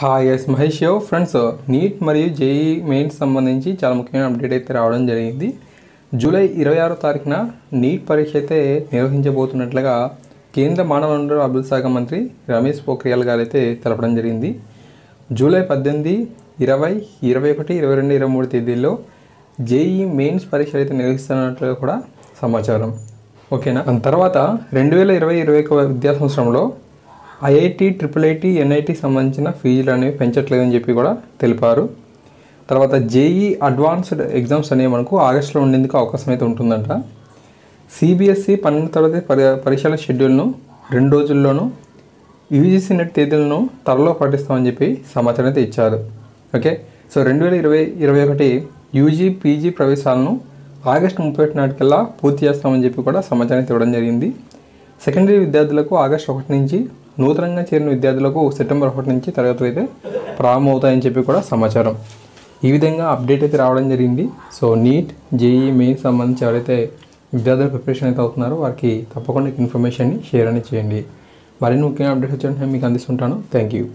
Hi S Mahesh friends, NEET మరియు JEE mains సంబంధించి చాలా ముఖ్యమైన అప్డేట్ అయితే రావడం జరిగింది. జూలై 26వ తారీఖున నీట్ పరీక్ష అయితే నిర్వహించబోతున్నట్లుగా కేంద్ర మానవ వనరుల అభివృద్ధి శాఖ మంత్రి రమేష్ పోఖ్రియాల్ గారు అయితే తెలపడం జరిగింది. జూలై 18, 20, 21, 22, 23 తేదీల్లో జేఈ మెయిన్స్ పరీక్షలు అయితే నిర్వహిస్తున్నట్లుగా కూడా సమాచారం. ఓకేనా. దాని తర్వాత 2020-21 విద్యా సంవత్సరంలో ఐఐటి, ఐఐటి, ఎన్ఐటి సంబంధించిన ఫీజులు అనేవి పెంచట్లేదని చెప్పి కూడా తెలిపారు. తర్వాత జేఈ అడ్వాన్స్డ్ ఎగ్జామ్స్ అనేవి మనకు ఆగస్టులో ఉండేందుకు అవకాశం అయితే ఉంటుందంట. సిబిఎస్ఈ 12వ తరగతి పరీక్షల షెడ్యూల్ను 2 రోజుల్లోనూ, యూజీసీ నెట్ తేదీలను త్వరలో ప్రకటిస్తామని చెప్పి సమాచారం అయితే ఇచ్చారు. ఓకే. సో 2020-21 యూజీ, పీజీ ప్రవేశాలను ఆగస్టు 31 నాటికల్లా పూర్తి చేస్తామని చెప్పి కూడా సమాచారం అయితే ఇవ్వడం జరిగింది. సెకండరీ విద్యార్థులకు ఆగస్టు 1 నుంచి, నూతనంగా చేరిన విద్యార్థులకు సెప్టెంబర్ 1 నుంచి తరగతులు అయితే ప్రారంభమవుతాయని చెప్పి కూడా సమాచారం. ఈ విధంగా అప్డేట్ అయితే రావడం జరిగింది. సో నీట్, జేఈ మెయిన్ సంబంధించి ఎవరైతే విద్యార్థులు ప్రిపరేషన్ అయితే అవుతున్నారో వారికి తప్పకుండా ఇన్ఫర్మేషన్ని షేర్ అనేది చేయండి. మరిన్ని ముఖ్యమైన అప్డేట్స్ వచ్చి మీకు అందిస్తుంటాను. Thank you.